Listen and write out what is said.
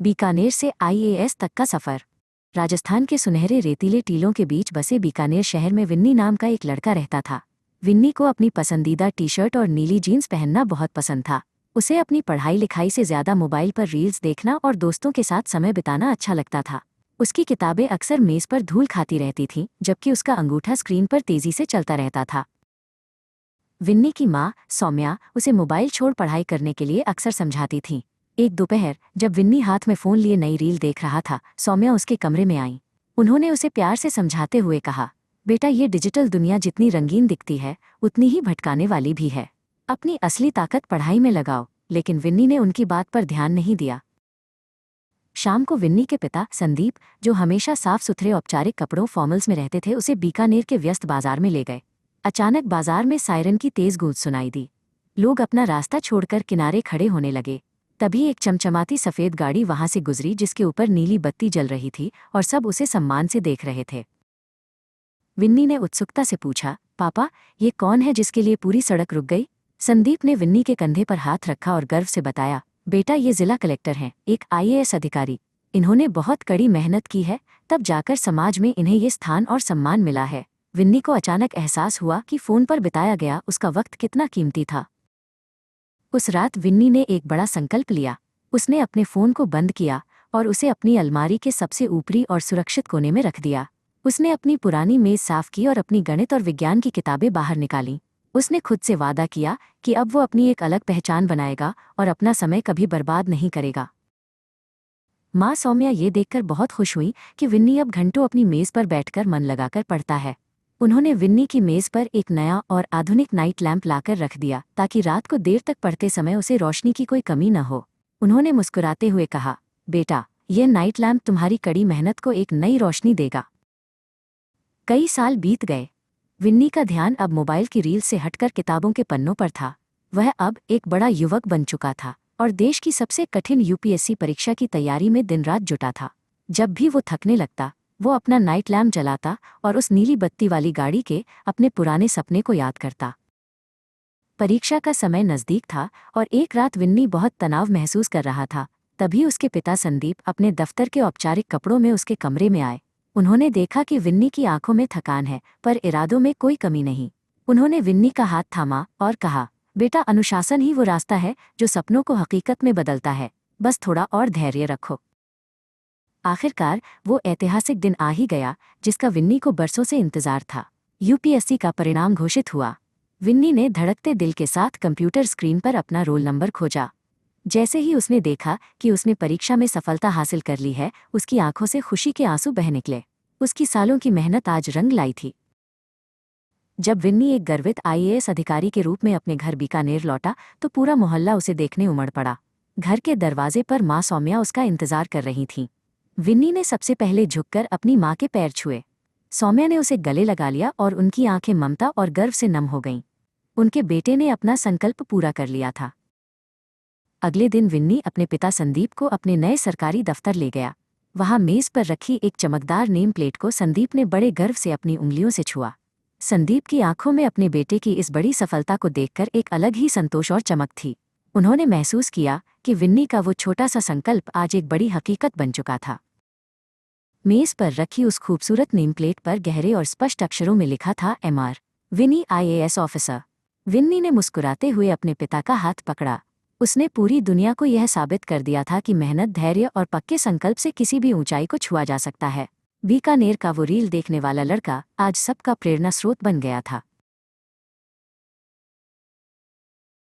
बीकानेर से आईएएस तक का सफर। राजस्थान के सुनहरे रेतीले टीलों के बीच बसे बीकानेर शहर में विन्नी नाम का एक लड़का रहता था। विन्नी को अपनी पसंदीदा टी शर्ट और नीली जीन्स पहनना बहुत पसंद था। उसे अपनी पढ़ाई लिखाई से ज्यादा मोबाइल पर रील्स देखना और दोस्तों के साथ समय बिताना अच्छा लगता था। उसकी किताबें अक्सर मेज पर धूल खाती रहती थीं, जबकि उसका अंगूठा स्क्रीन पर तेजी से चलता रहता था। विन्नी की माँ सौम्या उसे मोबाइल छोड़ पढ़ाई करने के लिए अक्सर समझाती थी। एक दोपहर जब विन्नी हाथ में फ़ोन लिए नई रील देख रहा था, सौम्या उसके कमरे में आई। उन्होंने उसे प्यार से समझाते हुए कहा, बेटा, ये डिजिटल दुनिया जितनी रंगीन दिखती है उतनी ही भटकाने वाली भी है। अपनी असली ताकत पढ़ाई में लगाओ। लेकिन विन्नी ने उनकी बात पर ध्यान नहीं दिया। शाम को विन्नी के पिता संदीप, जो हमेशा साफ सुथरे औपचारिक कपड़ों फॉर्मल्स में रहते थे, उसे बीकानेर के व्यस्त बाजार में ले गए। अचानक बाजार में सायरन की तेज गूंज सुनाई दी। लोग अपना रास्ता छोड़कर किनारे खड़े होने लगे। तभी एक चमचमाती सफेद गाड़ी वहां से गुजरी, जिसके ऊपर नीली बत्ती जल रही थी और सब उसे सम्मान से देख रहे थे। विन्नी ने उत्सुकता से पूछा, पापा, ये कौन है जिसके लिए पूरी सड़क रुक गई? संदीप ने विन्नी के कंधे पर हाथ रखा और गर्व से बताया, बेटा, ये जिला कलेक्टर हैं, एक आईएएस अधिकारी। इन्होंने बहुत कड़ी मेहनत की है, तब जाकर समाज में इन्हें ये स्थान और सम्मान मिला है। विन्नी को अचानक एहसास हुआ कि फ़ोन पर बिताया गया उसका वक्त कितना कीमती था। उस रात विन्नी ने एक बड़ा संकल्प लिया। उसने अपने फ़ोन को बंद किया और उसे अपनी अलमारी के सबसे ऊपरी और सुरक्षित कोने में रख दिया। उसने अपनी पुरानी मेज़ साफ की और अपनी गणित और विज्ञान की किताबें बाहर निकालीं। उसने खुद से वादा किया कि अब वो अपनी एक अलग पहचान बनाएगा और अपना समय कभी बर्बाद नहीं करेगा। माँ सौम्या ये देखकर बहुत खुश हुई कि विन्नी अब घंटों अपनी मेज़ पर बैठकर मन लगाकर पढ़ता है। उन्होंने विन्नी की मेज़ पर एक नया और आधुनिक नाइट लैंप लाकर रख दिया, ताकि रात को देर तक पढ़ते समय उसे रोशनी की कोई कमी न हो। उन्होंने मुस्कुराते हुए कहा, बेटा, यह नाइट लैंप तुम्हारी कड़ी मेहनत को एक नई रोशनी देगा। कई साल बीत गए। विन्नी का ध्यान अब मोबाइल की रील से हटकर किताबों के पन्नों पर था। वह अब एक बड़ा युवक बन चुका था और देश की सबसे कठिन यूपीएससी परीक्षा की तैयारी में दिन रात जुटा था। जब भी वो थकने लगता, वो अपना नाइट लैम्प जलाता और उस नीली बत्ती वाली गाड़ी के अपने पुराने सपने को याद करता। परीक्षा का समय नज़दीक था और एक रात विन्नी बहुत तनाव महसूस कर रहा था। तभी उसके पिता संदीप अपने दफ्तर के औपचारिक कपड़ों में उसके कमरे में आए। उन्होंने देखा कि विन्नी की आंखों में थकान है, पर इरादों में कोई कमी नहीं। उन्होंने विन्नी का हाथ थामा और कहा, बेटा, अनुशासन ही वो रास्ता है जो सपनों को हकीकत में बदलता है। बस थोड़ा और धैर्य रखो। आखिरकार वो ऐतिहासिक दिन आ ही गया, जिसका विन्नी को बरसों से इंतजार था। यूपीएससी का परिणाम घोषित हुआ। विन्नी ने धड़कते दिल के साथ कंप्यूटर स्क्रीन पर अपना रोल नंबर खोजा। जैसे ही उसने देखा कि उसने परीक्षा में सफलता हासिल कर ली है, उसकी आंखों से खुशी के आंसू बह निकले। उसकी सालों की मेहनत आज रंग लाई थी। जब विन्नी एक गर्वित आईएएस अधिकारी के रूप में अपने घर बीकानेर लौटा, तो पूरा मोहल्ला उसे देखने उमड़ पड़ा। घर के दरवाजे पर माँ सौम्या उसका इंतजार कर रही थीं। विन्नी ने सबसे पहले झुककर अपनी माँ के पैर छुए। सौम्या ने उसे गले लगा लिया और उनकी आंखें ममता और गर्व से नम हो गईं। उनके बेटे ने अपना संकल्प पूरा कर लिया था। अगले दिन विन्नी अपने पिता संदीप को अपने नए सरकारी दफ्तर ले गया। वहां मेज पर रखी एक चमकदार नेम प्लेट को संदीप ने बड़े गर्व से अपनी उंगलियों से छुआ। संदीप की आंखों में अपने बेटे की इस बड़ी सफलता को देखकर एक अलग ही संतोष और चमक थी। उन्होंने महसूस किया कि विन्नी का वो छोटा सा संकल्प आज एक बड़ी हकीकत बन चुका था। मेज पर रखी उस खूबसूरत नेम प्लेट पर गहरे और स्पष्ट अक्षरों में लिखा था, एमआर विनी, आईएएस ऑफिसर। विन्नी ने मुस्कुराते हुए अपने पिता का हाथ पकड़ा। उसने पूरी दुनिया को यह साबित कर दिया था कि मेहनत, धैर्य और पक्के संकल्प से किसी भी ऊंचाई को छुआ जा सकता है। बीकानेर का वो रील देखने वाला लड़का आज सबका प्रेरणा स्रोत बन गया था।